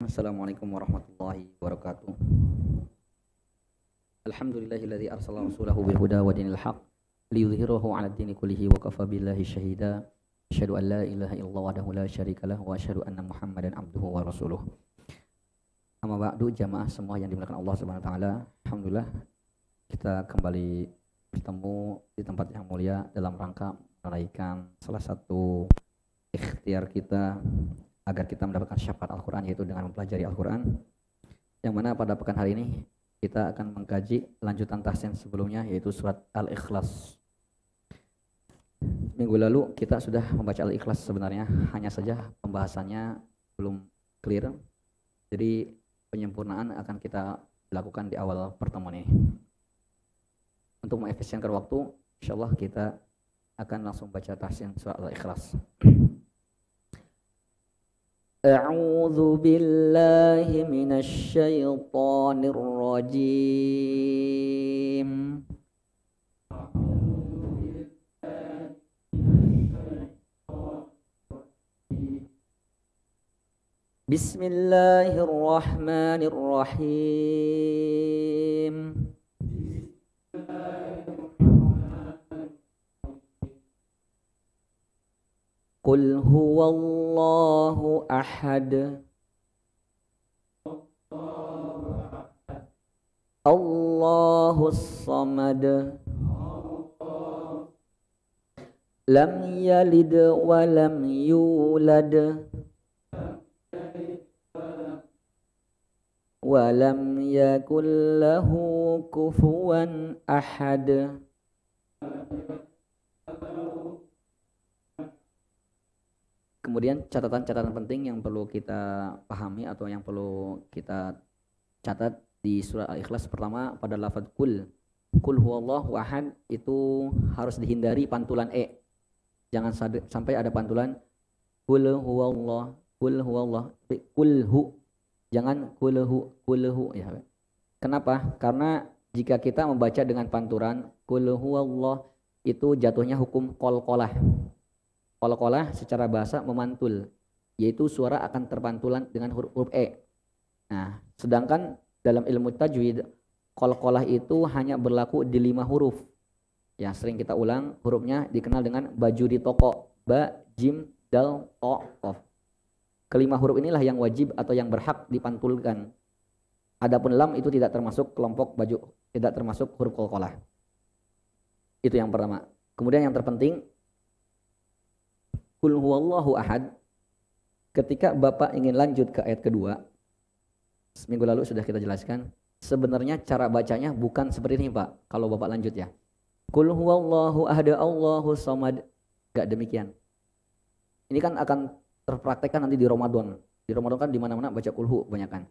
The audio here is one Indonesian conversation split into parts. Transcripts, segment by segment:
Assalamualaikum warahmatullahi wabarakatuh. Alhamdulillahilladzi arsala rasulahu bil huda wa dinil haq liyudhhirahu 'ala ad-dini kullihi wa kafa billahi shahida. Asyhadu an la ilaha illallah wahdahu la syarikalah wa asyhadu anna Muhammadan abduhu wa rasuluh. Amma ba'du, jamaah semua yang dimuliakan Allah Subhanahu wa taala. Alhamdulillah kita kembali bertemu di tempat yang mulia dalam rangka meraihkan salah satu ikhtiar kita agar kita mendapatkan syafaat Al-Quran, yaitu dengan mempelajari Al-Quran, yang mana pada pekan hari ini kita akan mengkaji lanjutan tahsin sebelumnya, yaitu surat Al-Ikhlas. Minggu lalu kita sudah membaca Al-Ikhlas sebenarnya, hanya saja pembahasannya belum clear, jadi penyempurnaan akan kita lakukan di awal pertemuan ini. Untuk mengefisienkan waktu, insyaallah kita akan langsung baca tahsin surat Al-Ikhlas. أعوذ بالله من الشيطان الرجيم بسم الله الرحمن الرحيم قل هو الله أحد الله الصمد لم يلد ولم يولد ولم يكن له كفوا أحد. Kemudian catatan-catatan penting yang perlu kita pahami atau yang perlu kita catat di surat Al-Ikhlas. Pertama, pada lafaz kul huwallahu ahad itu harus dihindari pantulan e. Jangan sampai ada pantulan kul huwallah, kulhu. Jangan kulhu ya. Kenapa? Karena jika kita membaca dengan pantulan kul huwallah itu jatuhnya hukum qalqalah. Qalqalah secara bahasa memantul, yaitu suara akan terpantulan dengan huruf e. Nah, sedangkan dalam ilmu tajwid qalqalah itu hanya berlaku di 5 huruf. Yang sering kita ulang hurufnya dikenal dengan baju di toko, ba, jim, dal, to, qaf. Kelima huruf inilah yang wajib atau yang berhak dipantulkan. Adapun lam itu tidak termasuk kelompok baju, tidak termasuk huruf qalqalah. Itu yang pertama. Kemudian yang terpenting, Qul huwallahu ahad, ketika Bapak ingin lanjut ke ayat kedua, minggu lalu sudah kita jelaskan, sebenarnya cara bacanya bukan seperti ini Pak, kalau Bapak lanjut ya. Qul huwallahu ahad Allahu samad, gak demikian. Ini kan akan terpraktekkan nanti di Ramadan. Di Ramadan kan di mana-mana baca kulhu kebanyakan.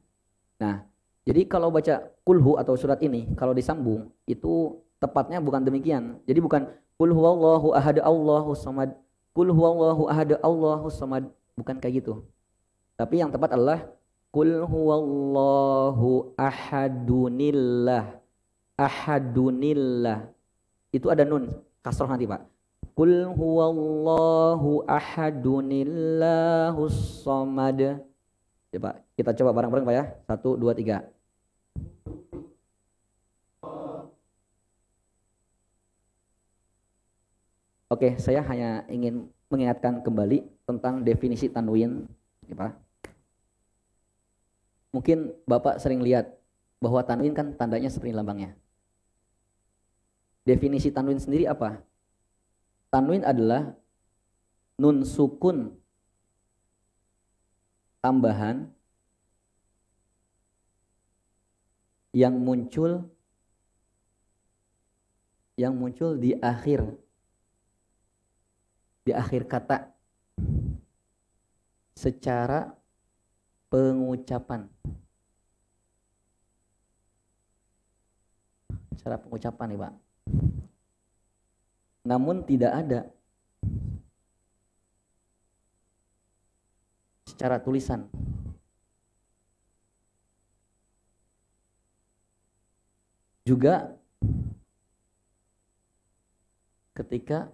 Nah, jadi kalau baca kulhu atau surat ini, kalau disambung, itu tepatnya bukan demikian. Jadi bukan Qul huwallahu ahad Allahu samad, Qul huwallahu ahad Allahu samad, bukan kayak gitu. Tapi yang tepat adalah Qul huwallahu ahadunillah. Ahadunillah. Itu ada nun, kasroh nanti Pak. Qul huwallahu ahadunillahus samad. Coba kita coba bareng-bareng Pak ya. 1 2 3. Oke, saya hanya ingin mengingatkan kembali tentang definisi tanwin, ya Pak. Mungkin Bapak sering lihat bahwa tanwin kan tandanya seperti lambangnya. Definisi tanwin sendiri apa? Tanwin adalah nun sukun tambahan yang muncul di akhir kata secara pengucapan. Secara pengucapan nih Pak. Namun tidak ada secara tulisan. Juga ketika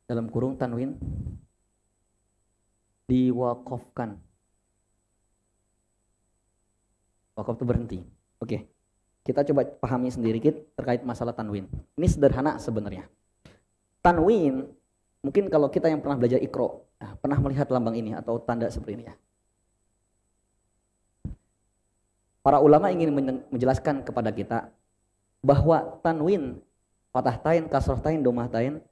dalam kurung tanwin diwakofkan Wakaf itu berhenti. Oke. Kita coba pahami sedikit terkait masalah tanwin. Ini sederhana sebenarnya. Tanwin, mungkin kalau kita yang pernah belajar Iqra, pernah melihat lambang ini atau tanda seperti ini ya. Para ulama ingin menjelaskan kepada kita bahwa tanwin, fathah tain, kasroh tain, domah tain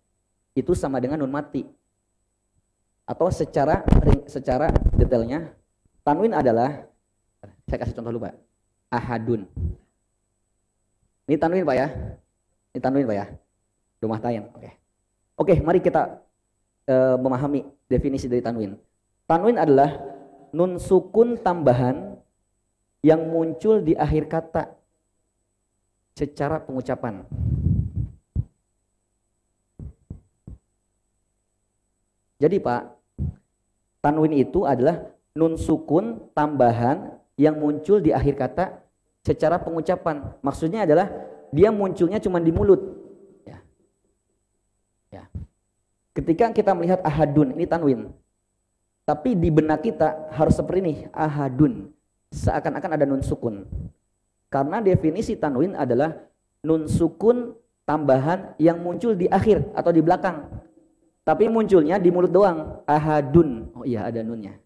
itu sama dengan nun mati. Atau secara detailnya, tanwin adalah, saya kasih contoh dulu Pak, ahadun. Ini tanwin Pak ya, ini tanwin Pak ya, domah tain. Oke, mari kita memahami definisi dari tanwin. Tanwin adalah nun sukun tambahan yang muncul di akhir kata secara pengucapan. Jadi Pak, tanwin itu adalah nun sukun tambahan yang muncul di akhir kata secara pengucapan. Maksudnya adalah dia munculnya cuma di mulut. Ya. Ketika kita melihat ahadun, ini tanwin. Tapi di benak kita harus seperti ini, ahadun. Seakan-akan ada nun sukun. Karena definisi tanwin adalah nun sukun tambahan yang muncul di akhir atau di belakang. Tapi munculnya di mulut doang, ahadun. Oh iya, ada nunnya.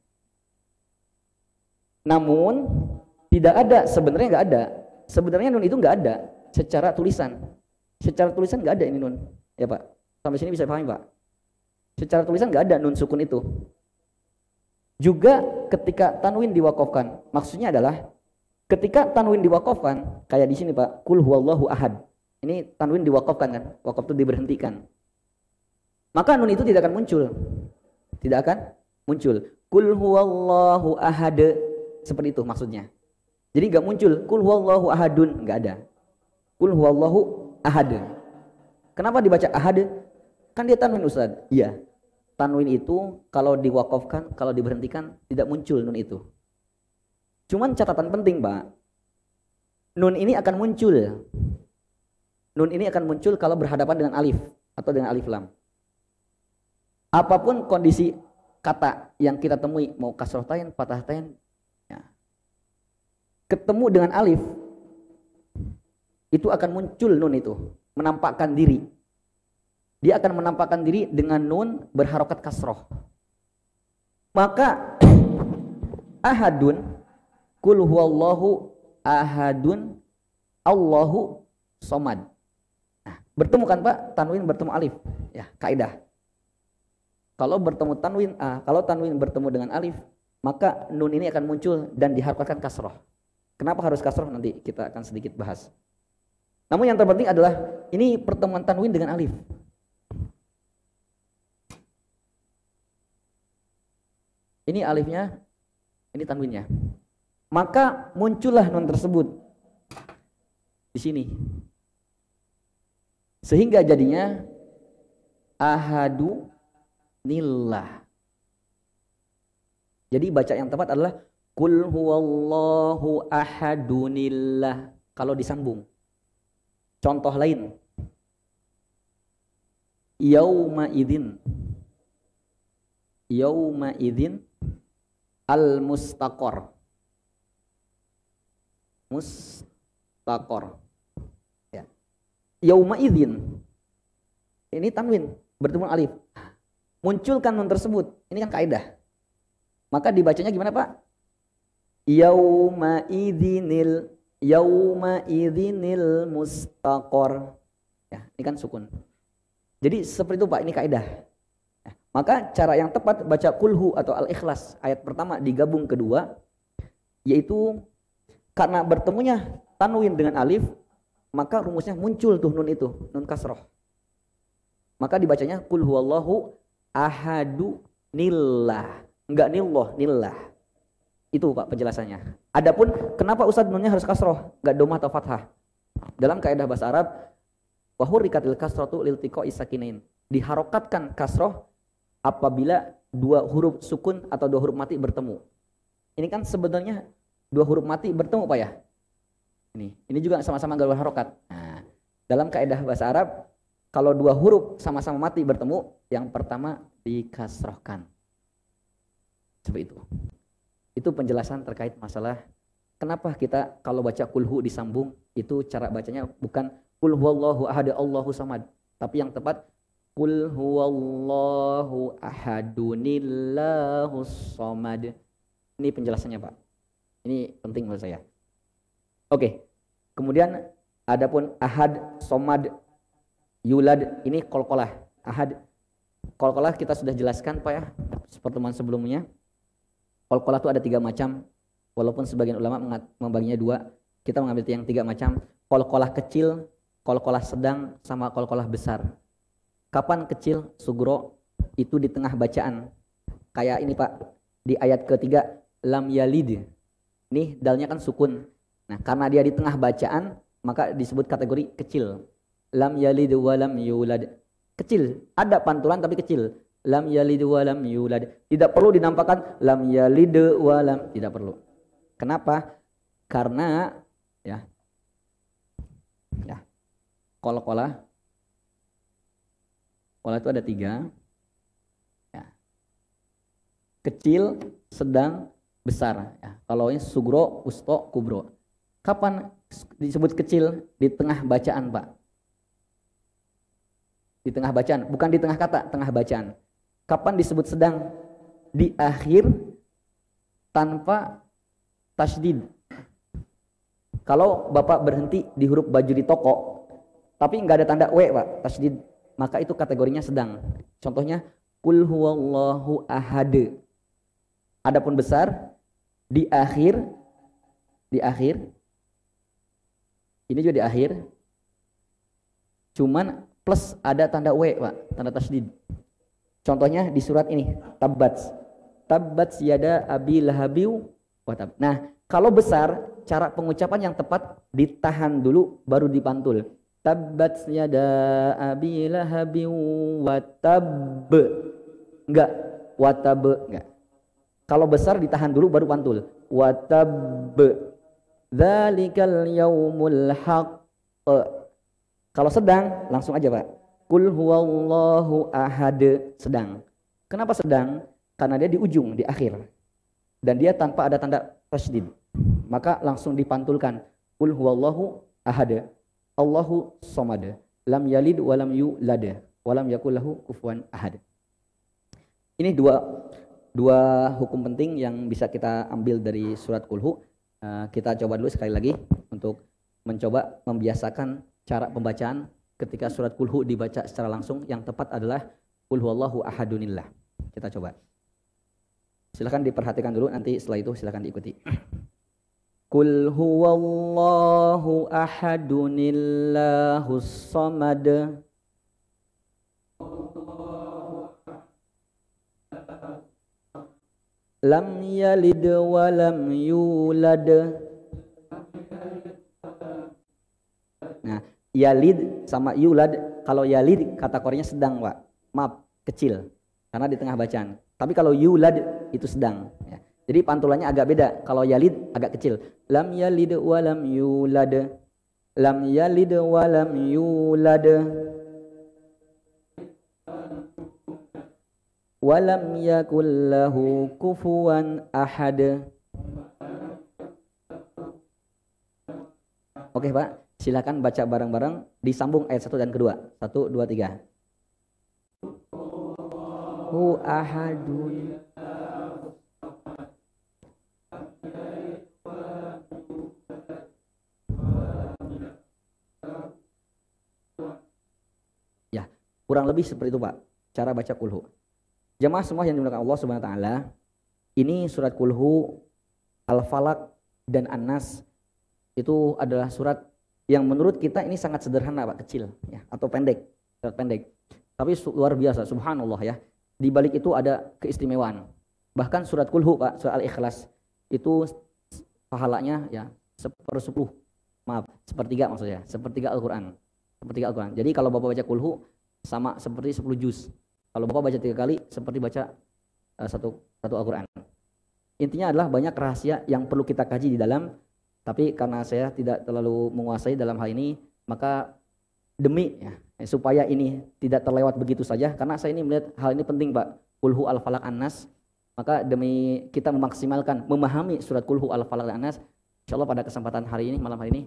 Namun tidak ada, sebenarnya nggak ada. Sebenarnya nun itu nggak ada secara tulisan. Secara tulisan nggak ada ini nun. Ya Pak, sampai sini bisa pahami Pak? Secara tulisan nggak ada nun sukun itu. Juga ketika tanwin diwakafkan, maksudnya adalah ketika tanwin diwakafkan, kayak di sini Pak, kul huwallahu ahad. Ini tanwin diwakafkan kan, wakaf itu diberhentikan. Maka nun itu tidak akan muncul. Tidak akan muncul. Kul huwallahu ahad. Seperti itu maksudnya. Jadi nggak muncul kul huwallahu ahadun, nggak ada. Kul huwallahu ahad. Kenapa dibaca ahad? Kan dia tanwin Ustaz. Iya. Tanwin itu kalau diwakafkan, kalau diberhentikan tidak muncul nun itu. Cuman catatan penting Pak, nun ini akan muncul. Nun ini akan muncul kalau berhadapan dengan alif atau dengan alif lam. Apapun kondisi kata yang kita temui, mau kasroh tain, fathah tain, ya, ketemu dengan alif, itu akan muncul nun itu, menampakkan diri. Dia akan menampakkan diri dengan nun berharokat kasroh. Maka ahadun, kul huwallahu ahadun, Allahu somad. Nah, bertemu kan Pak, tanwin bertemu alif, ya kaidah. Kalau bertemu tanwin kalau tanwin bertemu dengan alif, maka nun ini akan muncul dan diharokatkan kasroh. Kenapa harus kasroh? Nanti kita akan sedikit bahas. Namun yang terpenting adalah ini pertemuan tanwin dengan alif. Ini alifnya, ini tanwinnya. Maka muncullah nun tersebut di sini. Sehingga jadinya ahadu nillah. Jadi baca yang tepat adalah kul huwallahu ahadunillah kalau disambung. Contoh lain, yauma idzin al mustaqor. Mustaqor. Ya. Yauma idzin. Ini tanwin bertemu alif. Munculkan nun tersebut. Ini kan kaidah. Maka dibacanya gimana Pak? Yauma idzinil mustaqor. Ya, ini kan sukun. Jadi seperti itu Pak, ini kaidah. Ya, maka cara yang tepat baca kulhu atau al-ikhlas ayat pertama digabung kedua, yaitu karena bertemunya tanwin dengan alif, maka rumusnya muncul tuh nun itu, nun kasroh. Maka dibacanya kul huwallahu ahadu nillah, enggak nillah, nillah. Itu Pak penjelasannya. Adapun kenapa Ustadz nunnya harus kasroh, enggak domah atau fathah? Dalam kaidah bahasa Arab, wa hurrikatil kasratu liltiqa'i sakinain. Diharokatkan kasroh apabila dua huruf sukun atau dua huruf mati bertemu. Ini kan sebenarnya dua huruf mati bertemu Pak ya? Ini juga sama-sama enggak berharokat. Nah, dalam kaidah bahasa Arab, kalau dua huruf sama-sama mati bertemu, yang pertama dikasrohkan. Seperti itu. Itu penjelasan terkait masalah kenapa kita kalau baca kulhu disambung itu cara bacanya bukan kul huwallahu ahad Allahu samad, tapi yang tepat kul huwallahu ahadunillahus samad. Ini penjelasannya Pak. Ini penting menurut saya. Oke. Kemudian adapun ahad, somad, yulad ini qalqalah. Ahad qalqalah kita sudah jelaskan Pak ya, pertemuan sebelumnya. Qalqalah itu ada 3 macam, walaupun sebagian ulama membaginya 2. Kita mengambil yang 3 macam. Qalqalah kecil, qalqalah sedang, sama qalqalah besar. Kapan kecil? Sugro, itu di tengah bacaan. Kayak ini Pak, di ayat ketiga, lam yalid. Nih dalnya kan sukun. Nah karena dia di tengah bacaan, maka disebut kategori kecil. Lam yalid wa lam yulad. Kecil, ada pantulan tapi kecil. Lam yalid wa lam yulad. Tidak perlu dinampakkan lam yalid wa lam, tidak perlu. Kenapa? Karena ya qalqalah itu ada 3 ya. Kecil, sedang, besar ya. Kalau ini sugro, usto, kubro. Kapan disebut kecil? Di tengah bacaan Pak. Di tengah bacaan, bukan di tengah kata, tengah bacaan. Kapan disebut sedang? Di akhir tanpa tasydid. Kalau Bapak berhenti di huruf baju di toko, tapi nggak ada tanda W Pak, tasydid, maka itu kategorinya sedang. Contohnya, kul huwallahu ahad. Adapun besar, di akhir, ini juga di akhir, cuman plus ada tanda W Pak, tanda tasydid. Contohnya di surat ini, Tabbat yada abi lahabiu wa tab. Nah, kalau besar, cara pengucapan yang tepat ditahan dulu baru dipantul. Tabbat yada abi lahabiu wa tab. Enggak, wa tab, enggak. Kalau besar ditahan dulu baru pantul. Wa tab. Dzalikal yaumul haqq. Kalau sedang langsung aja Pak. Kul huwallahu ahad, sedang. Kenapa sedang? Karena dia di ujung, di akhir. Dan dia tanpa ada tanda tasydid. Maka langsung dipantulkan. Kul huwallahu ahad, Allahu samad, lam yalid wa lam yulad, wa lam yakul lahu kufuwan ahad. Ini dua hukum penting yang bisa kita ambil dari surat Kulhu. Kita coba dulu sekali lagi untuk mencoba membiasakan cara pembacaan ketika surat Kulhu dibaca secara langsung. Yang tepat adalah Kul huwallahu ahadunillah. Kita coba. Silakan diperhatikan dulu, nanti setelah itu silakan diikuti. Kul huwallahu ahadunillahus samad. Lam yalid wa lam yulad. Nah, yalid sama yulad, kalau yalid kategorinya sedang Pak, maaf, kecil karena di tengah bacaan. Tapi kalau yulad itu sedang ya. Jadi pantulannya agak beda. Kalau yalid agak kecil. Lam yalid wa lam yulad. Lam yalid wa lam yulad. Wa lam yakul lahu kufuwan ahad. Oke Pak, silakan baca bareng-bareng, disambung ayat 1 dan kedua. 1, 2, 3. Hu ahadun. Ya, kurang lebih seperti itu Pak, cara baca Kulhu. Jamaah semua yang dimuliakan Allah Subhanahu wa taala, ini surat Kulhu, Al-Falaq dan An-Nas itu adalah surat yang menurut kita ini sangat sederhana Pak, kecil ya, atau pendek, surat pendek. Tapi luar biasa, subhanallah ya. Di balik itu ada keistimewaan. Bahkan surat Kulhu Pak, surat Al-Ikhlas itu pahalanya ya sepertiga maksudnya, sepertiga Al-Quran. Sepertiga Al-Quran. Jadi kalau Bapak baca Kulhu sama seperti 10 juz. Kalau Bapak baca 3 kali seperti baca satu Al-Quran. Intinya adalah banyak rahasia yang perlu kita kaji di dalam, tapi karena saya tidak terlalu menguasai dalam hal ini, maka demi ya, supaya ini tidak terlewat begitu saja, karena saya ini melihat hal ini penting Pak, Kulhu Al-Falaq An-Nas, maka demi kita memaksimalkan memahami surat Kulhu Al-Falaq An-Nas, Insyaallah pada kesempatan hari ini, malam hari ini,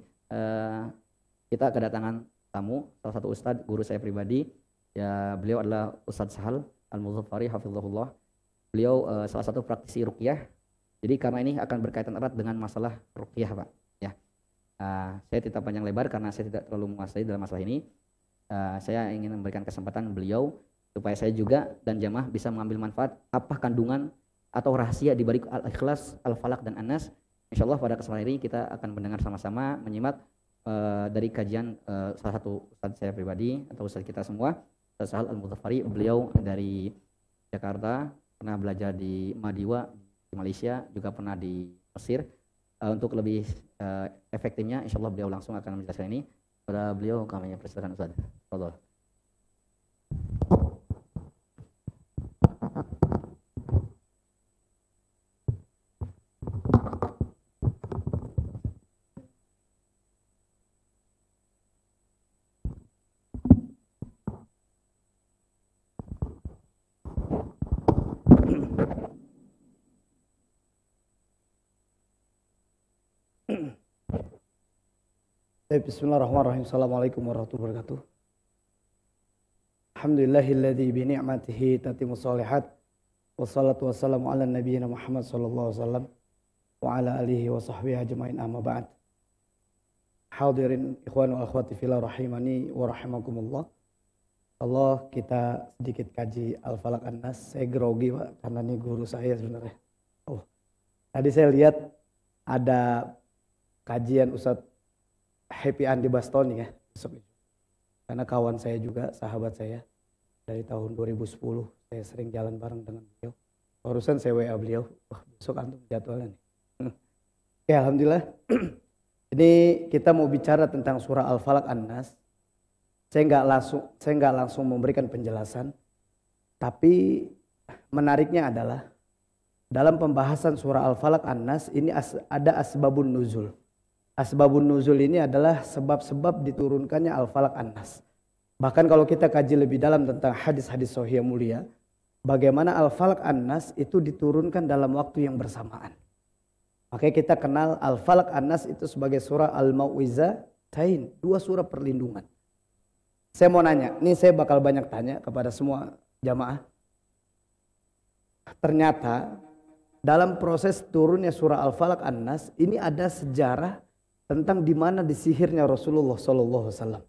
kita kedatangan tamu, salah satu ustadz, guru saya pribadi. Ya, beliau adalah Ustadz Sahal Al-Muzaffari hafizahullah. Beliau salah satu praktisi ruqyah. Jadi karena ini akan berkaitan erat dengan masalah ruqyah, Pak. Ya, saya tidak panjang lebar karena saya tidak terlalu menguasai dalam masalah ini. Saya ingin memberikan kesempatan beliau supaya saya juga dan jamaah bisa mengambil manfaat apa kandungan atau rahasia di balik Al-Ikhlas, Al-Falaq dan An-Nas. Insyaallah pada kesempatan ini kita akan mendengar sama-sama, menyimak dari kajian salah satu ustadz saya pribadi atau ustadz kita semua, Ustadz Sahal Al-Muzaffari. Beliau dari Jakarta, pernah belajar di Madiwa di Malaysia, juga pernah di Mesir. Untuk lebih efektifnya, insyaallah beliau langsung akan menjelaskan ini. Pada beliau kami persilakan Ustaz. Tafadhol. Bismillahirrahmanirrahim. Assalamualaikum warahmatullahi wabarakatuh. Alhamdulillahilladzi bi ni'matihi tatimmu shalihat. Wassalatu wassalamu ala nabiyyina Muhammad sallallahu alaihi wasallam wa ala alihi wa sahbihi ajmain, amma ba'd. Hadirin ikhwan wa akhwati fillah rahimani wa rahimakumullah. Allah, kita sedikit kaji Al-Falaq An-Nas. Saya grogi, Pak, karena ini guru saya sebenarnya. Oh. Tadi saya lihat ada kajian Ustadz Happy Andi Bastoni ya, karena kawan saya juga, sahabat saya dari tahun 2010, saya sering jalan bareng dengan beliau. Barusan saya WA beliau, besok antum jadwalnya nih. Oke, alhamdulillah. Ini kita mau bicara tentang surah Al-Falaq An-Nas. Saya nggak langsung memberikan penjelasan, tapi menariknya adalah dalam pembahasan surah Al-Falaq An-Nas ini ada asbabun nuzul. Asbabun nuzul ini adalah sebab-sebab diturunkannya Al-Falaq An-Nas. Bahkan kalau kita kaji lebih dalam tentang hadis-hadis sahih mulia, bagaimana Al-Falaq An-Nas itu diturunkan dalam waktu yang bersamaan. Makanya kita kenal Al-Falaq An-Nas itu sebagai surah Al-Mau'izatain, 2 surah perlindungan. Saya mau nanya, ini saya bakal banyak tanya kepada semua jamaah. Ternyata dalam proses turunnya surah Al-Falaq An-Nas ini ada sejarah tentang di mana disihirnya Rasulullah SAW.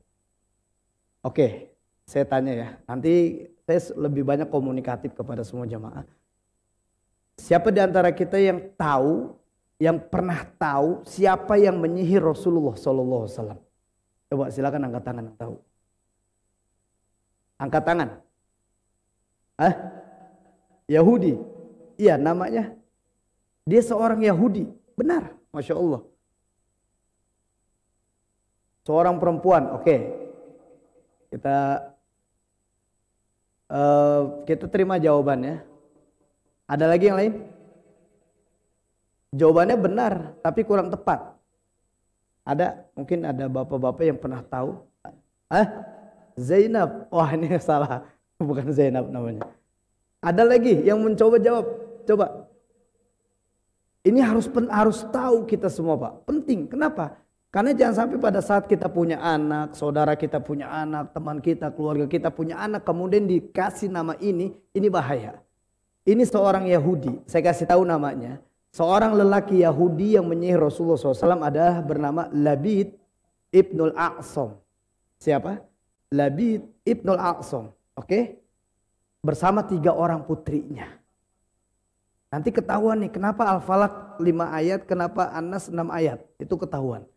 Oke, saya tanya ya. Nanti saya lebih banyak komunikatif kepada semua jamaah. Siapa di antara kita yang tahu, yang pernah tahu siapa yang menyihir Rasulullah SAW? Coba silakan angkat tangan yang tahu. Angkat tangan. Yahudi. Iya, namanya. Dia seorang Yahudi. Benar, Masya Allah. Seorang perempuan, oke. Kita terima jawabannya. Ada lagi yang lain? Jawabannya benar, tapi kurang tepat. Mungkin ada bapak-bapak yang pernah tahu. Zainab. Wah, ini salah. Bukan Zainab namanya. Ada lagi yang mencoba jawab. Coba. Ini harus tahu kita semua, Pak. Penting. Kenapa? Karena jangan sampai pada saat kita punya anak, saudara kita punya anak, teman kita, keluarga kita punya anak, kemudian dikasih nama ini bahaya. Ini seorang Yahudi, saya kasih tahu namanya. Seorang lelaki Yahudi yang menyihir Rasulullah SAW adalah bernama Labid Ibnul A'sam. Siapa? Labid Ibnul A'sam. Oke? Bersama 3 orang putrinya. Nanti ketahuan nih kenapa Al-Falaq 5 ayat, kenapa An-Nas 6 ayat. Itu ketahuan.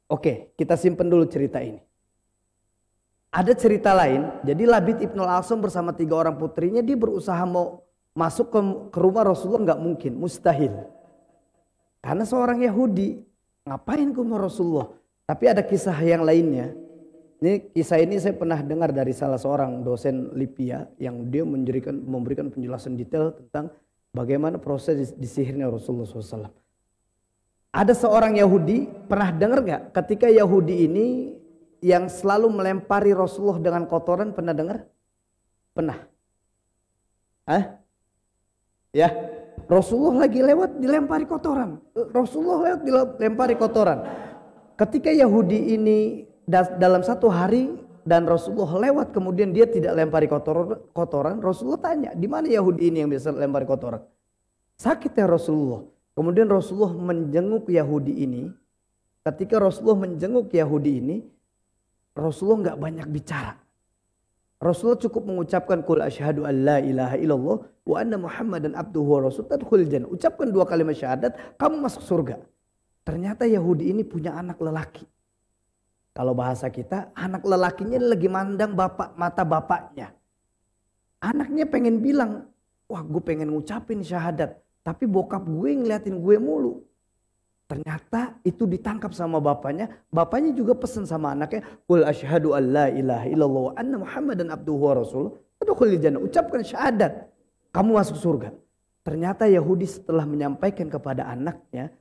Oke, kita simpen dulu cerita ini. Ada cerita lain, jadi Labid Ibnul A'sam bersama 3 orang putrinya, dia berusaha mau masuk ke rumah Rasulullah, nggak mungkin, mustahil. Karena seorang Yahudi, ngapain ke rumah Rasulullah? Tapi ada kisah yang lainnya. Kisah ini saya pernah dengar dari salah seorang dosen Libya yang dia memberikan penjelasan detail tentang bagaimana proses disihirnya Rasulullah SAW. Ada seorang Yahudi, pernah dengar nggak? Ketika Yahudi ini yang selalu melempari Rasulullah dengan kotoran, pernah dengar? Pernah? Ya, Rasulullah lagi lewat dilempari kotoran. Rasulullah lewat dilempari kotoran. Ketika Yahudi ini dalam satu hari dan Rasulullah lewat kemudian dia tidak lempari kotoran, Rasulullah tanya, di mana Yahudi ini yang bisa lempari kotoran? Sakit ya Rasulullah. Kemudian Rasulullah menjenguk Yahudi ini. Ketika Rasulullah menjenguk Yahudi ini, Rasulullah nggak banyak bicara. Rasulullah cukup mengucapkan qul asyhadu an la ilaha illallah wa anna muhammadan abduhu wa rasul tadkhulul jannah. Ucapkan 2 kalimat syahadat, kamu masuk surga. Ternyata Yahudi ini punya anak lelaki. Kalau bahasa kita, anak lelakinya lagi mandang mata bapaknya. Anaknya pengen bilang, wah gue pengen ngucapin syahadat. Tapi bokap gue ngeliatin gue mulu. Ternyata itu ditangkap sama bapaknya. Bapaknya juga pesan sama anaknya. Qul asyhadu an la ilaha illallah wa anna muhammadan abduhu wa rasuluh. Tadkhulul jannah. Ucapkan syahadat. Kamu masuk surga. Ternyata Yahudi setelah menyampaikan kepada anaknya.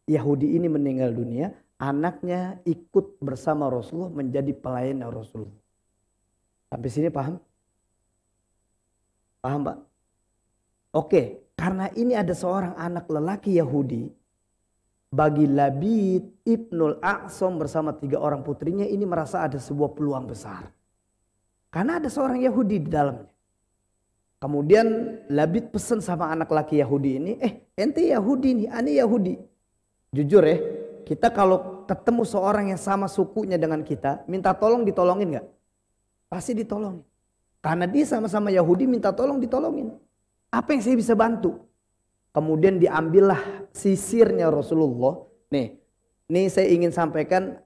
Yahudi ini meninggal dunia. Anaknya ikut bersama Rasulullah menjadi pelayan Rasulullah. Sampai sini paham? Paham Pak? Oke. Karena ini ada seorang anak lelaki Yahudi. Bagi Labid Ibnul A'sam bersama 3 orang putrinya ini merasa ada sebuah peluang besar. Karena ada seorang Yahudi di dalamnya. Kemudian Labid pesan sama anak laki Yahudi ini, ente Yahudi nih, ane Yahudi. Jujur ya, kita kalau ketemu seorang yang sama sukunya dengan kita, minta tolong ditolongin gak? Pasti ditolongin. Karena dia sama-sama Yahudi minta tolong ditolongin. Apa yang saya bisa bantu? Kemudian diambillah sisirnya Rasulullah. Nih saya ingin sampaikan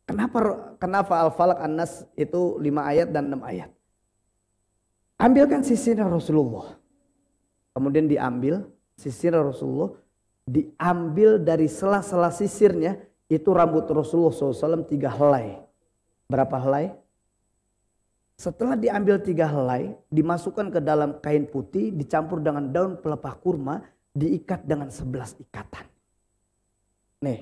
kenapa Al-Falaq An-Nas itu 5 ayat dan 6 ayat. Ambilkan sisirnya Rasulullah. Kemudian diambil sisirnya Rasulullah. Diambil dari sela-sela sisirnya itu rambut Rasulullah SAW 3 helai. Berapa helai? Setelah diambil 3 helai, dimasukkan ke dalam kain putih, dicampur dengan daun pelepah kurma, diikat dengan 11 ikatan. 11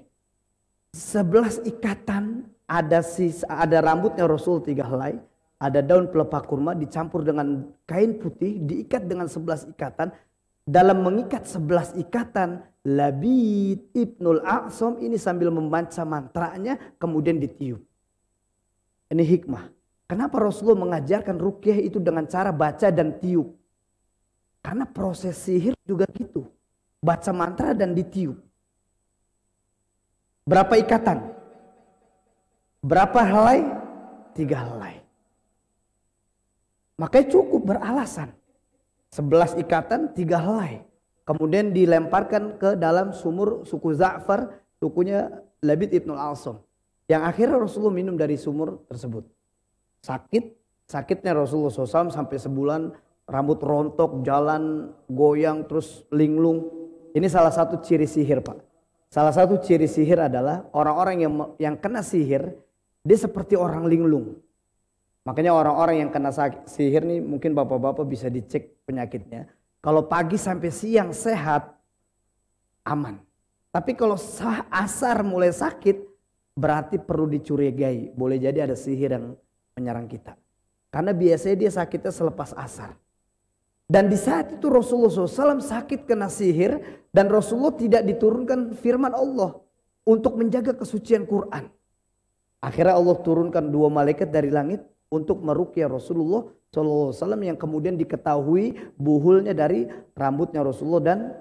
ikatan ada rambutnya Rasul 3 helai, ada daun pelepah kurma dicampur dengan kain putih, diikat dengan 11 ikatan. Dalam mengikat 11 ikatan, Labid Ibnul A'sam ini sambil membaca mantranya kemudian ditiup. Ini hikmah. Kenapa Rasulullah mengajarkan ruqyah itu dengan cara baca dan tiup? Karena proses sihir juga gitu. Baca mantra dan ditiup. Berapa ikatan? Berapa helai? 3 helai. Makanya cukup beralasan. 11 ikatan 3 helai. Kemudian dilemparkan ke dalam sumur suku Za'far. Sukunya Labid Ibnul A'sam. Yang akhirnya Rasulullah minum dari sumur tersebut. Sakitnya Rasulullah SAW sampai sebulan. Rambut rontok, jalan goyang, terus linglung. Ini salah satu ciri sihir Pak. Salah satu ciri sihir adalah orang-orang yang kena sihir, dia seperti orang linglung. Makanya orang-orang yang kena sihir nih mungkin bapak-bapak bisa dicek penyakitnya. Kalau pagi sampai siang sehat, aman. Tapi kalau asar mulai sakit, berarti perlu dicurigai. Boleh jadi ada sihir yang menyerang kita. Karena biasanya dia sakitnya selepas asar. Dan di saat itu Rasulullah SAW sakit kena sihir dan Rasulullah tidak diturunkan firman Allah untuk menjaga kesucian Quran. Akhirnya Allah turunkan 2 malaikat dari langit untuk meruqyah Rasulullah SAW yang kemudian diketahui buhulnya dari rambutnya Rasulullah dan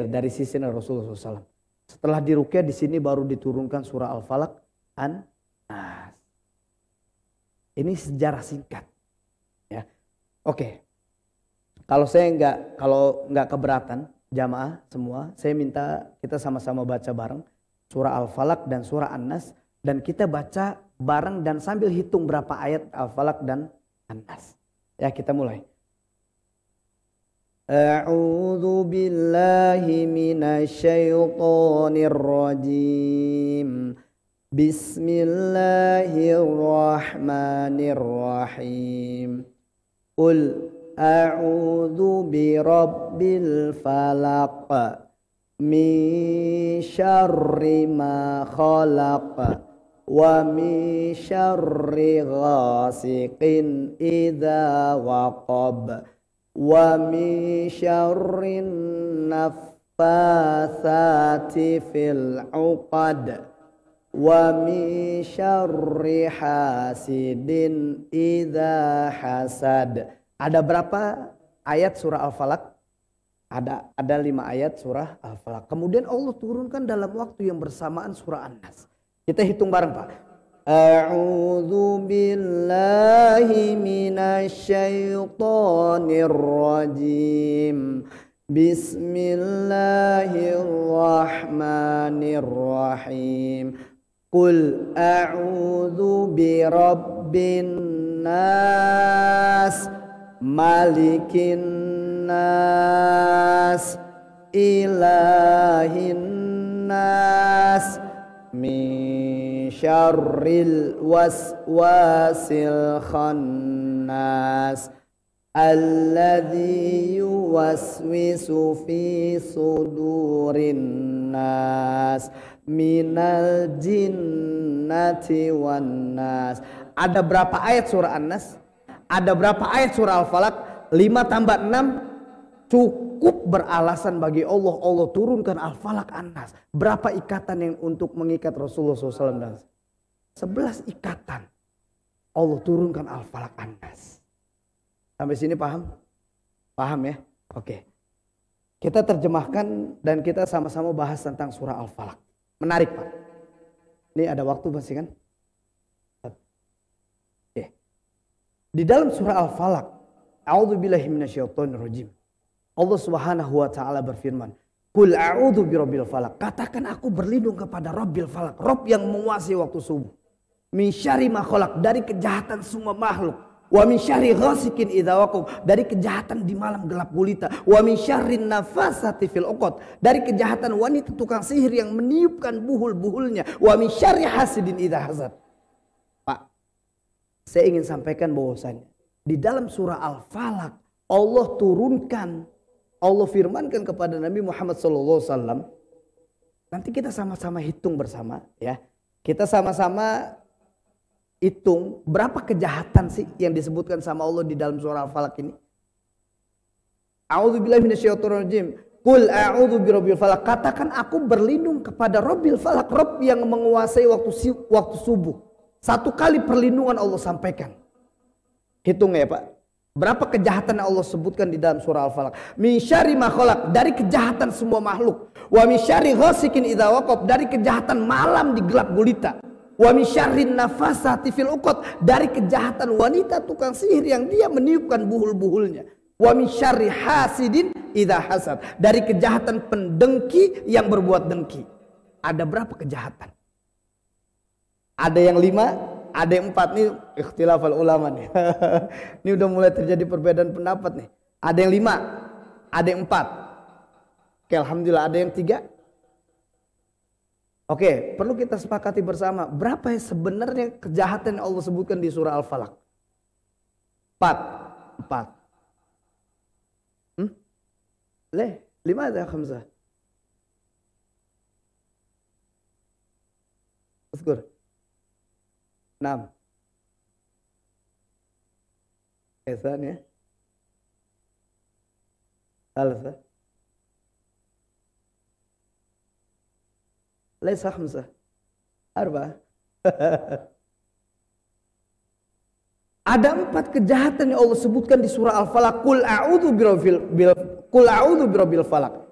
dari sisirnya Rasulullah SAW. Setelah diruqyah di sini baru diturunkan surah Al-Falaq An-Nas. Ini sejarah singkat. Ya, oke. Kalau nggak keberatan jamaah semua, saya minta kita sama-sama baca bareng surah Al-Falaq dan surah An-Nas dan kita baca bareng dan sambil hitung berapa ayat Al-Falaq dan An-Nas. Ya, kita mulai. A'udzu billahi minasyaitonir rajim. Bismillahirrahmanirrahim. Qul a'udzu birabbil falaq min syarri ma khalaq wa min syarri ghasiqin idza waqab wa min syarrin naffatsati fil 'uqad wa min syarri hasidin idza hasad. Ada berapa ayat surah Al-Falaq? Ada 5 ayat surah Al-Falaq. Kemudian Allah turunkan dalam waktu yang bersamaan surah An-Nas. Kita hitung bareng, Pak. A'udzu billahi minasyaitonir rajim. Bismillahirrahmanirrahim. Qul a'udzu birabbin nas, malikin nas, ilahin nas, min syarril waswasil khannas, alladzi yuwaswisu fi sudurin nas, minal jinnati wan nas. Ada berapa ayat surah An-Nas? Ada berapa ayat surah Al-Falaq? 5 tambah 6 cukup beralasan bagi Allah. Allah turunkan Al-Falaq An-Nas. Berapa ikatan yang untuk mengikat Rasulullah SAW? Dan 11 ikatan. Allah turunkan Al-Falaq An-Nas. Sampai sini paham? Paham ya? Oke. Kita terjemahkan dan kita sama-sama bahas tentang surah Al-Falaq. Menarik, Pak. Ini ada waktu masih kan? Oke. Di dalam surah Al-Falaq, a'udzubillahi minasyaitonirrajim. Allah Subhanahu wa taala berfirman, "Qul a'udzu birabbil falaq." Katakan aku berlindung kepada Rabbil Falaq, Rabb yang menguasai waktu subuh. Min syarri ma khalaq, dari kejahatan semua makhluk. Wa min syarri ghasikin idza waqab, dari kejahatan di malam gelap gulita. Wa min syarrin nafasati fil 'uqad, dari kejahatan wanita tukang sihir yang meniupkan buhul-buhulnya. Wa min syarri hasidin idza hasad. Pak, saya ingin sampaikan bahwasanya di dalam surah Al-Falaq Allah turunkan, Allah firmankan kepada Nabi Muhammad SAW. Nanti kita sama-sama hitung bersama ya. Kita sama-sama hitung berapa kejahatan sih yang disebutkan sama Allah di dalam surah Al-Falaq ini. A'udzubillahi minasyaitonirrajim. Qul a'udzu birabbil falaq. Katakan aku berlindung kepada Rabbil Falaq, Rabb yang menguasai waktu subuh. 1 kali perlindungan Allah sampaikan. Hitung ya, Pak. Berapa kejahatan yang Allah sebutkan di dalam surah Al-Falaq? Min syarri ma khalaq, dari kejahatan semua makhluk. Wa min syarri ghasikin idza waqab, dari kejahatan malam di gelap gulita. Wa min syarrin nafasati fil 'uqad, dari kejahatan wanita tukang sihir yang dia meniupkan buhul-buhulnya. Wa min syarri hasidin idza hasad, dari kejahatan pendengki yang berbuat dengki. Ada berapa kejahatan? Ada yang 5, ada yang 4 nih, ikhtilafal ulama nih. Ini udah mulai terjadi perbedaan pendapat nih. Ada yang 5, ada yang 4. Oke, alhamdulillah ada yang 3. Oke, perlu kita sepakati bersama. Berapa yang sebenarnya kejahatan yang Allah sebutkan di surah Al-Falaq? 4. 5 ada khamsah. Uskur. 6. ثانية 3 ليس 5 4. Ada 4 kejahatan yang Allah sebutkan di surah Al-Falaq. Qul a'udzu birabbil falaq.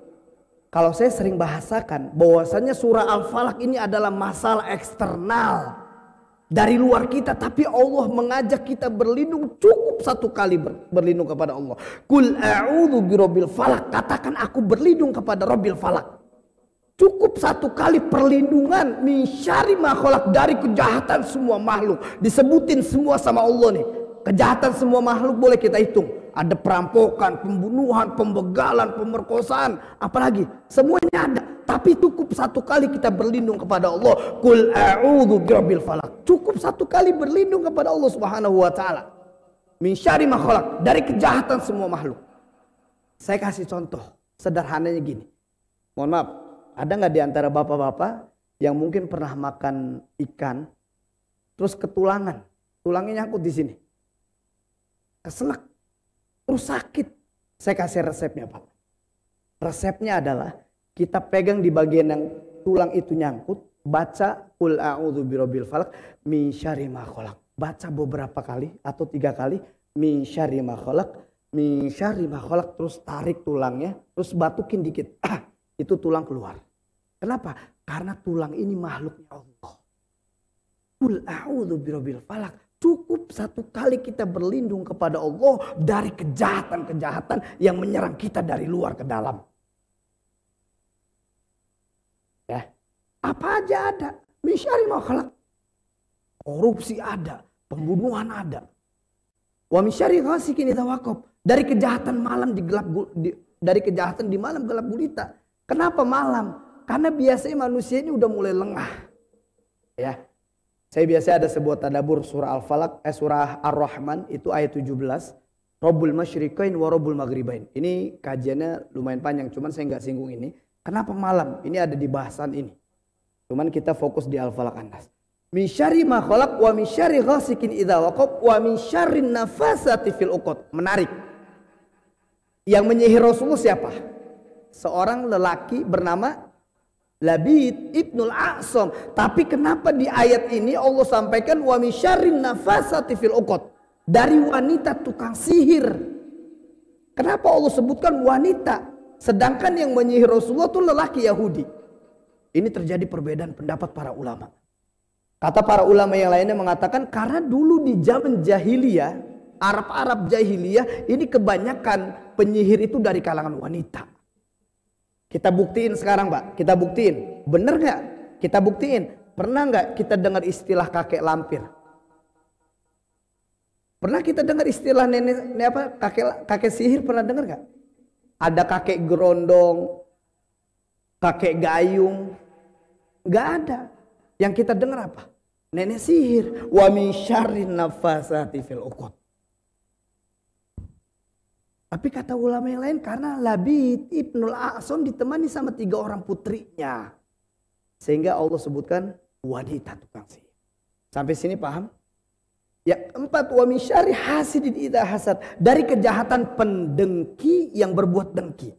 Kalau saya sering bahasakan bahwasanya surah Al-Falaq ini adalah masalah eksternal dari luar kita, tapi Allah mengajak kita berlindung. Cukup 1 kali berlindung kepada Allah. Qul a'udzu birabbil falaq. Katakan aku berlindung kepada Rabbil Falaq. Cukup 1 kali perlindungan. Min syarri ma khalaq, dari kejahatan semua makhluk. Disebutin semua sama Allah nih. Kejahatan semua makhluk boleh kita hitung. Ada perampokan, pembunuhan, pembegalan, pemerkosaan, apalagi semuanya ada. Tapi cukup 1 kali kita berlindung kepada Allah. Qul a'udzu birabbil falaq. Cukup 1 kali berlindung kepada Allah Subhanahu wa taala. Min syarri ma khalaq, dari kejahatan semua makhluk. Saya kasih contoh sederhananya gini. Mohon maaf, ada nggak di antara bapak-bapak yang mungkin pernah makan ikan terus ketulangan, tulangnya nyangkut di sini, keselak, terus sakit, Saya kasih resepnya Pak. Resepnya adalah kita pegang di bagian yang tulang itu nyangkut, baca qul a'udzu birabbil falaq min syarri ma khalaq. Baca beberapa kali atau 3 kali min syarri ma khalaq, min syarri ma khalaq, terus tarik tulangnya, terus batukin dikit. Itu tulang keluar. Kenapa? Karena tulang ini makhluknya Allah. Qul a'udzu birabbil falaq. Cukup 1 kali kita berlindung kepada Allah dari kejahatan-kejahatan yang menyerang kita dari luar ke dalam. Ya. Apa aja ada. Min syarri ma khalaq. Korupsi ada, pembunuhan ada. Wa min syarri ghasikin idza waqab. Dari kejahatan malam dari kejahatan di malam gelap gulita. Kenapa malam? Karena biasanya manusia ini udah mulai lengah. Ya. Saya biasa ada sebuah tadabbur surah Al-Falaq, surah Ar-Rahman itu ayat 17. Rabbul masyriqain wa rabbul maghribain. Ini kajiannya lumayan panjang, cuman saya nggak singgung ini. Kenapa malam? Ini ada di bahasan ini. Cuman kita fokus di Al-Falaq An-Nas. Min syarri ma khalaq wa min syarri ghasikin idza waqab wa min syarrin nafasati fil uqad. Menarik. Yang menyihir Rasulullah siapa? Seorang lelaki bernama Labid ibnul A'sam. Tapi kenapa di ayat ini Allah sampaikan wa min syarrin nafasati fil uqad, dari wanita tukang sihir. Kenapa Allah sebutkan wanita, sedangkan yang menyihir Rasulullah itu lelaki Yahudi? Ini terjadi perbedaan pendapat para ulama. Kata para ulama yang lainnya mengatakan karena dulu di zaman jahiliyah, Arab jahiliyah, ini kebanyakan penyihir itu dari kalangan wanita. Kita buktiin sekarang Pak, kita buktiin. Bener gak? Kita buktiin. Pernah gak kita dengar istilah kakek lampir? Pernah kita dengar istilah kakek sihir, pernah dengar gak? Ada kakek gerondong, kakek gayung. Gak ada. Yang kita dengar apa? Nenek sihir. Wa min syarrin nafasati fil uqad. Tapi kata ulama yang lain karena Labid ibnul A'sam ditemani sama 3 orang putrinya. Sehingga Allah sebutkan wanita tukang sihir. Sampai sini paham? Yang keempat, wa min syarri hasidin idza hasad. Dari kejahatan pendengki yang berbuat dengki.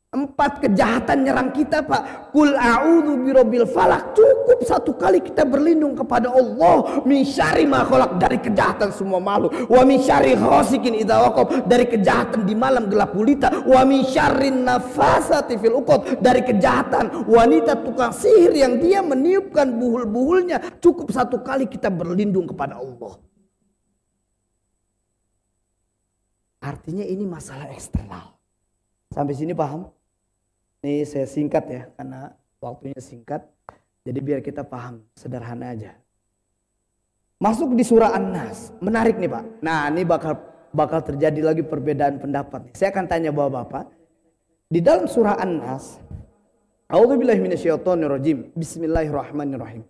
4 kejahatan nyerang kita Pak. Qul a'udzu birabbil falaq. Cukup 1 kali kita berlindung kepada Allah. Min syarri ma khalaq, dari kejahatan semua makhluk. Wa min syarri ghasikin idza waqab, dari kejahatan di malam gelap gulita. Wa min syarrin nafasati fil uqad, dari kejahatan wanita tukang sihir yang dia meniupkan buhul-buhulnya. Cukup 1 kali kita berlindung kepada Allah. Artinya ini masalah eksternal. Sampai sini paham? Ini saya singkat ya, karena waktunya singkat. Jadi biar kita paham, sederhana aja. Masuk di surah An-Nas. Menarik nih Pak. Nah ini bakal terjadi lagi perbedaan pendapat nih. Saya akan tanya bapak-bapak. Di dalam surah An-Nas. A'udzubillahi minasyaitonirrajim. Bismillahirrahmanirrahim.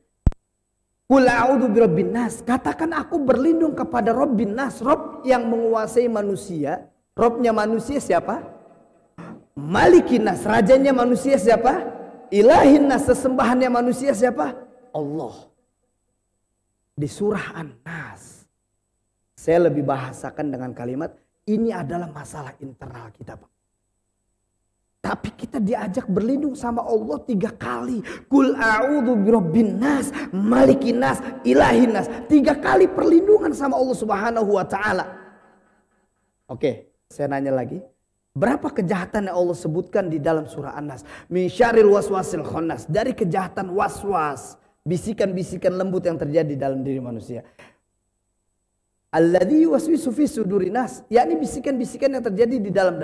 Qul a'udzu birabbin nas. Katakan aku berlindung kepada Rabbin nas. Rabb yang menguasai manusia. Rabbnya manusia siapa? Malikin nas, rajanya manusia siapa? Ilahin nas, sesembahannya manusia siapa? Allah. Di surah An-Nas, saya lebih bahasakan dengan kalimat ini adalah masalah internal kita Pak. Tapi kita diajak berlindung sama Allah 3 kali. Qul a'udzu birabbin nas, malikin nas, ilahin nas. 3 kali perlindungan sama Allah Subhanahu wa taala. Oke, saya nanya lagi. Berapa kejahatan yang Allah sebutkan di dalam surah An-Nas? Min syarril waswasil khannas, dari kejahatan waswas, bisikan-bisikan lembut yang terjadi dalam diri manusia. Alladzi yuwaswisu fi sudurin nas, yakni bisikan-bisikan yang terjadi di dalam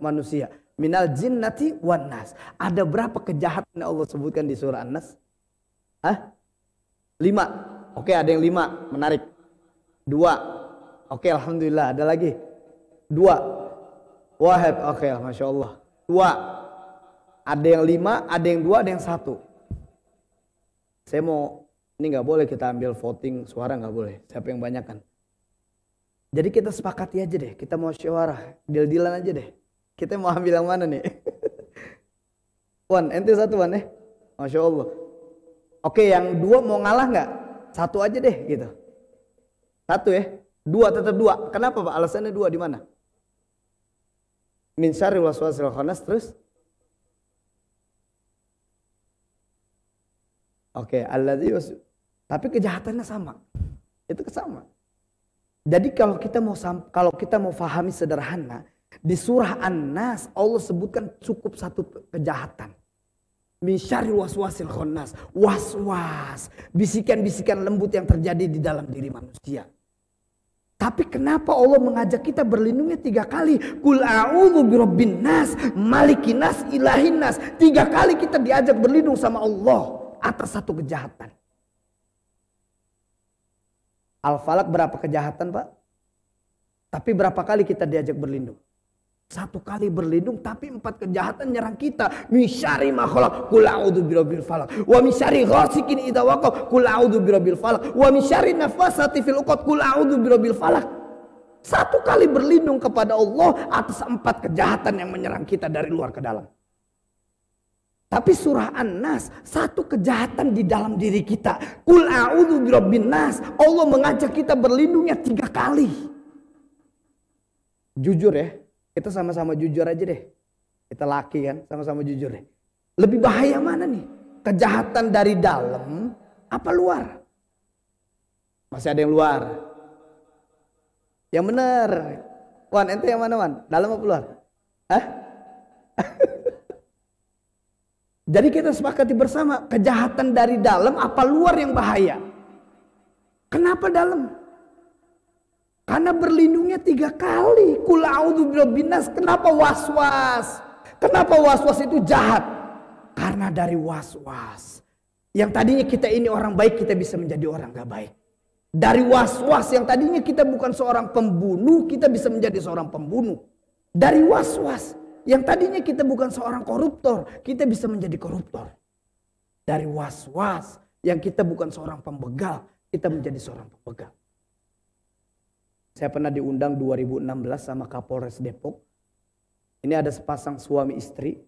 manusia. Minal jinnati wan nas. Ada berapa kejahatan yang Allah sebutkan di surah An-Nas? 5. Oke, ada yang 5, menarik. 2. Oke, alhamdulillah, ada lagi. 2. Wahab, oke, Masya Allah. 2. Ada yang 5, ada yang 2, ada yang 1. Saya mau, ini gak boleh kita ambil voting suara, gak boleh. Siapa yang banyak kan? Jadi kita sepakati aja deh, kita mau syawarah, deal-dealan aja deh. Kita mau ambil yang mana nih? Wan, ente 1 Wan ya? Masya Allah. Oke, yang 2 mau ngalah gak? 1 aja deh gitu. 1 ya? 2 tetap 2. Kenapa Pak? Alasannya 2 di mana? Min syarril waswasil khannas terus. Oke, tapi kejahatannya sama. Itu sama. Jadi kalau kita mau fahami sederhana, di surah An-Nas Allah sebutkan cukup satu kejahatan. Min syarril waswasil khannas, waswas, bisikan-bisikan lembut yang terjadi di dalam diri manusia. Tapi kenapa Allah mengajak kita berlindungnya 3 kali? Qul a'udzu birabbin nas, malikin nas, ilahin nas. 3 kali kita diajak berlindung sama Allah atas satu kejahatan. Al-Falaq berapa kejahatan, Pak? Tapi berapa kali kita diajak berlindung? 1 kali berlindung, tapi 4 kejahatan nyerang kita. Min syarri ma khalaq, qul a'udzu birabbil falaq. Wa min syarri ghasikin idza waqab, qul a'udzu birabbil falaq. Wa min syarri nafasati fil 'uqad, qul a'udzu birabbil falaq. 1 kali berlindung kepada Allah atas 4 kejahatan yang menyerang kita dari luar ke dalam. Tapi surah An-Nas, 1 kejahatan di dalam diri kita. Qul a'udzu birabbin nas. Allah mengajak kita berlindungnya 3 kali. Jujur ya, kita sama-sama jujur aja deh. Kita laki kan, sama-sama jujur deh. Lebih bahaya mana nih? Kejahatan dari dalam apa luar? Masih ada yang luar? Yang benar. Wan, ente yang mana, Wan? Dalam apa luar? Hah? Jadi kita sepakati bersama, kejahatan dari dalam apa luar yang bahaya? Kenapa dalam? Karena berlindungnya 3 kali. Qul a'udzu birabbin nas. Kenapa waswas? Kenapa waswas itu jahat? Karena dari waswas. Yang tadinya kita ini orang baik, kita bisa menjadi orang gak baik. Dari waswas yang tadinya kita bukan seorang pembunuh, kita bisa menjadi seorang pembunuh. Dari waswas yang tadinya kita bukan seorang koruptor, kita bisa menjadi koruptor. Dari was-was yang kita bukan seorang pembegal, kita menjadi seorang pembegal. Saya pernah diundang 2016 sama Kapolres Depok. Ini ada sepasang suami istri,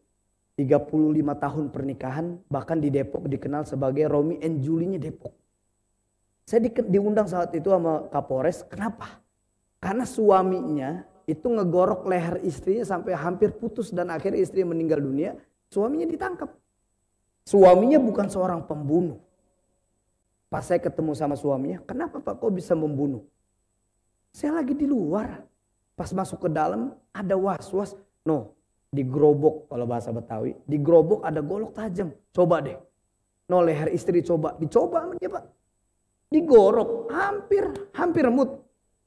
35 tahun pernikahan, bahkan di Depok dikenal sebagai Romi and Julie-nya Depok. Saya diundang saat itu sama Kapolres, kenapa? Karena suaminya itu ngegorok leher istrinya sampai hampir putus dan akhirnya istrinya meninggal dunia. Suaminya ditangkap. Suaminya bukan seorang pembunuh. Pas saya ketemu sama suaminya, kenapa Pak kok bisa membunuh? Saya lagi di luar. Pas masuk ke dalam ada was-was. No, digerobok kalau bahasa Betawi. Digerobok ada golok tajam. Coba deh. No, leher istri dicoba sama dia Pak. Digorok, hampir mut.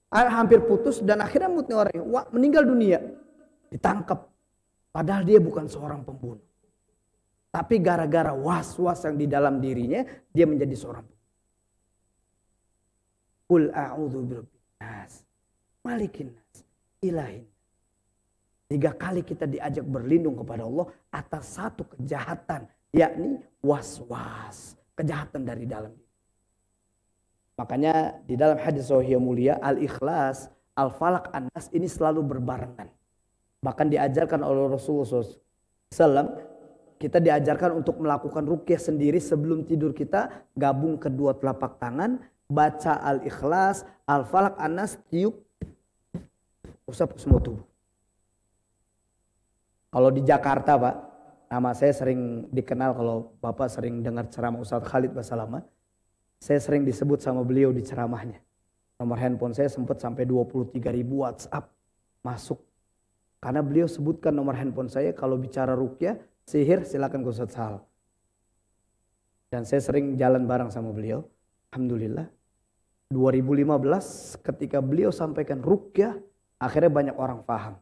Hampir putus dan akhirnya mutnya orangnya. Wah, meninggal dunia. Ditangkap. Padahal dia bukan seorang pembunuh. Tapi gara-gara was-was yang di dalam dirinya, dia menjadi seorang pembunuh. Qul a'udzu birabbin nas, malikin nas, ilahin. 3 kali kita diajak berlindung kepada Allah atas 1 kejahatan. Yakni was-was. Kejahatan dari dalam diri. Makanya di dalam hadis sahih mulia Al-Ikhlas, Al-Falaq, An-Nas ini selalu berbarengan. Bahkan diajarkan oleh Rasulullah SAW, kita diajarkan untuk melakukan ruqyah sendiri sebelum tidur kita, gabung kedua telapak tangan, baca Al-Ikhlas, Al-Falaq, An-Nas, tiup, usap semua tubuh. Kalau di Jakarta Pak, nama saya sering dikenal kalau Bapak sering dengar ceramah Ustadz Khalid Basalamah. Saya sering disebut sama beliau di ceramahnya. Nomor handphone saya sempat sampai 23.000 WhatsApp masuk. Karena beliau sebutkan nomor handphone saya kalau bicara ruqyah, sihir silakan ke Ustadz Sal. Dan saya sering jalan bareng sama beliau. Alhamdulillah. 2015 ketika beliau sampaikan ruqyah, akhirnya banyak orang paham.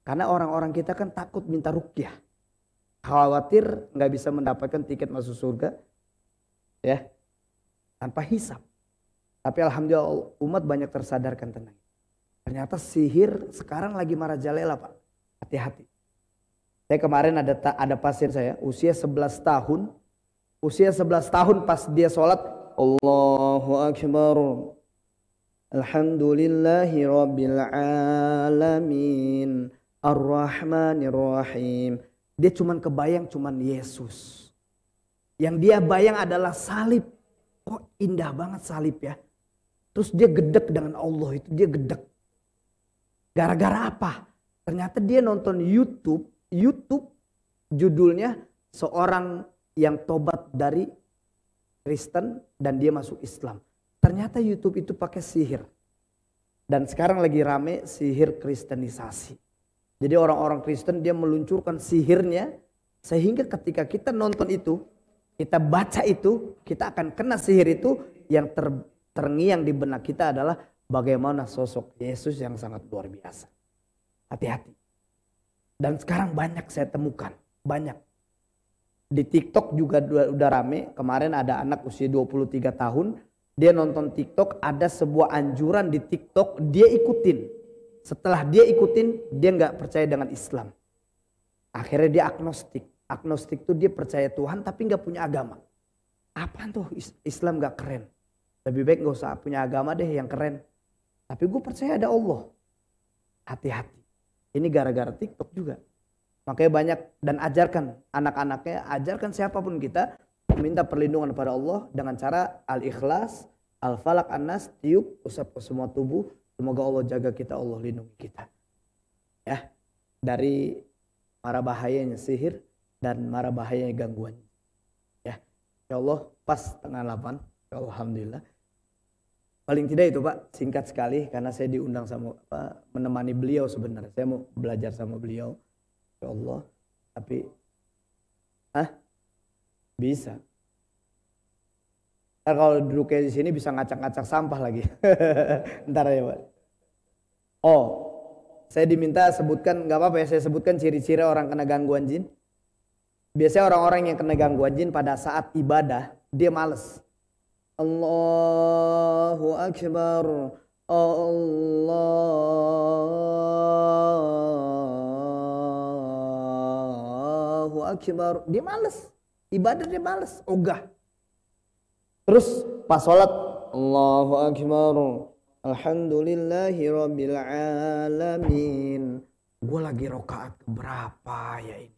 Karena orang-orang kita kan takut minta ruqyah. Khawatir nggak bisa mendapatkan tiket masuk surga. Ya. Tanpa hisab. Tapi alhamdulillah umat banyak tersadarkan tentang itu. Ternyata sihir sekarang lagi marajalela Pak. Hati-hati. Saya kemarin ada pasien saya usia 11 tahun. Usia 11 tahun pas dia sholat. Allahu Akbar. Alhamdulillahi Rabbil Alamin. Ar-Rahmanir Rahim. Dia cuman kebayang cuman Yesus. Yang dia bayang adalah salib. Oh indah banget salib ya. Terus dia gedek dengan Allah itu. Dia gedek. Gara-gara apa? Ternyata dia nonton YouTube judulnya seorang yang tobat dari Kristen dan dia masuk Islam. Ternyata YouTube itu pakai sihir. Dan sekarang lagi rame sihir kristenisasi. Jadi orang-orang Kristen dia meluncurkan sihirnya sehingga ketika kita nonton itu, kita baca itu, kita akan kena sihir itu. Yang terngiang di benak kita adalah bagaimana sosok Yesus yang sangat luar biasa. Hati-hati. Dan sekarang banyak saya temukan, banyak. Di TikTok juga udah rame. Kemarin ada anak usia 23 tahun, dia nonton TikTok, ada sebuah anjuran di TikTok, dia ikutin. Setelah dia ikutin, dia nggak percaya dengan Islam. Akhirnya dia agnostik. Agnostik itu dia percaya Tuhan tapi nggak punya agama. Apaan tuh Islam nggak keren? Lebih baik nggak usah punya agama deh yang keren. Tapi gue percaya ada Allah. Hati-hati. Ini gara-gara TikTok juga. Makanya banyak dan ajarkan anak-anaknya, ajarkan siapapun kita minta perlindungan kepada Allah dengan cara Al-Ikhlas, Al-Falaq, An-Nas, tiup, usap ke semua tubuh. Semoga Allah jaga kita, Allah lindungi kita. Ya, dari mara bahayanya sihir dan mara bahayanya gangguan. Ya, ya Allah pas tengah 8. Ya Allah, alhamdulillah. Paling tidak itu Pak, singkat sekali karena saya diundang sama menemani beliau sebenarnya. Saya mau belajar sama beliau. Ya Allah, tapi bisa. Ntar kalau duduknya di sini bisa ngacak-ngacak sampah lagi. Ntar ya Pak. Oh, saya diminta sebutkan, nggak apa-apa ya saya sebutkan ciri-ciri orang kena gangguan jin. Biasanya orang-orang yang kena gangguan jin pada saat ibadah dia males. Allahu Akbar, Allahu Akbar. Dia males, ibadah dia males, ogah. Terus pas sholat Allahu Akbar, Alhamdulillahi Rabbil Alamin. Gue lagi rokaat keberapa ya ini?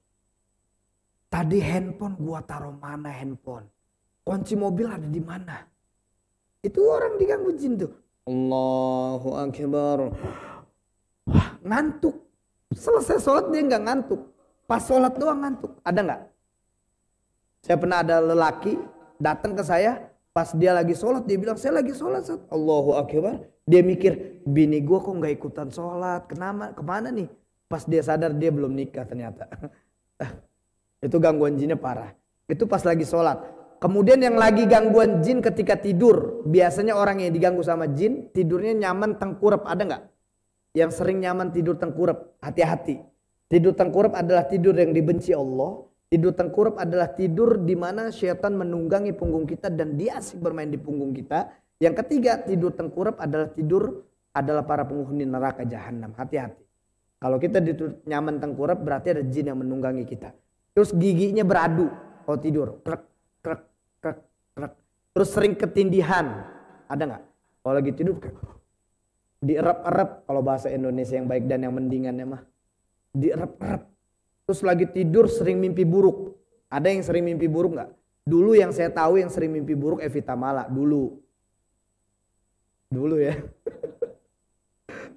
Tadi handphone gue taruh mana handphone? Kunci mobil ada di mana? Itu orang diganggu jin tuh. Allahu Akbar. Wah, ngantuk. Selesai sholat dia nggak ngantuk. Pas sholat doang ngantuk. Ada nggak? Saya pernah ada lelaki datang ke saya. Pas dia lagi sholat dia bilang saya lagi sholat. Allahu Akbar. Dia mikir bini gue kok nggak ikutan sholat. Kenapa? Kemana nih? Pas dia sadar dia belum nikah ternyata. Itu gangguan jinnya parah. Itu pas lagi sholat. Kemudian yang lagi gangguan jin ketika tidur. Biasanya orang yang diganggu sama jin tidurnya nyaman tengkurap. Ada nggak? Yang sering nyaman tidur tengkurap. Hati-hati. Tidur tengkurap adalah tidur yang dibenci Allah. Tidur tengkurap adalah tidur di mana syaitan menunggangi punggung kita dan dia asik bermain di punggung kita. Yang ketiga, tidur tengkurap adalah para penghuni neraka jahanam. Hati-hati. Kalau kita tidur nyaman tengkurap berarti ada jin yang menunggangi kita. Terus giginya beradu kalau tidur. Krek, krek, krek, krek. Terus sering ketindihan. Ada nggak? Kalau lagi tidur dierap-erap, kalau bahasa Indonesia yang baik dan yang mendingannya mah. Dierap-erap. Terus lagi tidur sering mimpi buruk. Ada yang sering mimpi buruk nggak? Dulu yang saya tahu yang sering mimpi buruk Evita Mala. Dulu ya.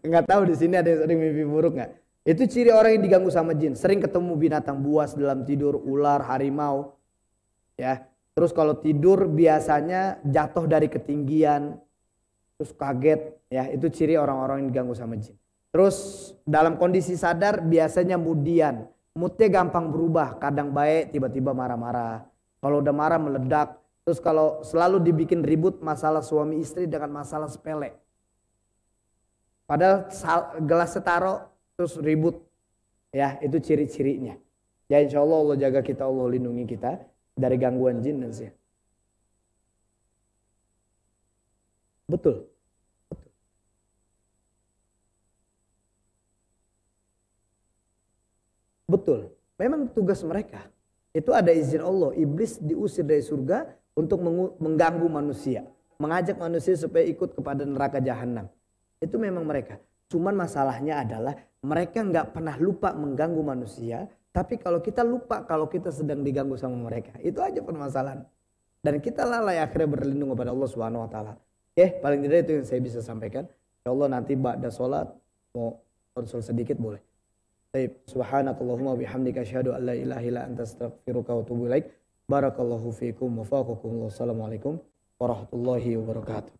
Nggak tahu di sini ada yang sering mimpi buruk nggak? Itu ciri orang yang diganggu sama jin. Sering ketemu binatang buas dalam tidur, ular, harimau. Ya. Terus kalau tidur biasanya jatuh dari ketinggian. Terus kaget. Ya, itu ciri orang-orang yang diganggu sama jin. Terus dalam kondisi sadar biasanya mudian. Moodnya gampang berubah. Kadang baik, tiba-tiba marah-marah. Kalau udah marah meledak. Terus kalau selalu dibikin ribut masalah suami istri dengan masalah sepele. Padahal gelas setaro terus ribut. Ya, itu ciri-cirinya. Ya insya Allah jaga kita, Allah lindungi kita dari gangguan jin dan sihir. Betul. Betul. Memang tugas mereka. Itu ada izin Allah. Iblis diusir dari surga untuk mengganggu manusia. Mengajak manusia supaya ikut kepada neraka jahanam. Itu memang mereka. Cuman masalahnya adalah mereka nggak pernah lupa mengganggu manusia. Tapi kalau kita lupa kalau kita sedang diganggu sama mereka. Itu aja permasalahan. Dan kita lalai akhirnya berlindung kepada Allah Subhanahu Wa Taala. Paling tidak itu yang saya bisa sampaikan. Ya Allah nanti ba'da sholat mau konsul sedikit boleh. Baik, subhanakallahumma bihamdika asyhadu an la ilaha illa anta astaghfiruka wa atubu ilaik. Barakallahu fiikum wa faqakumullah. Assalamualaikum warahmatullahi wabarakatuh.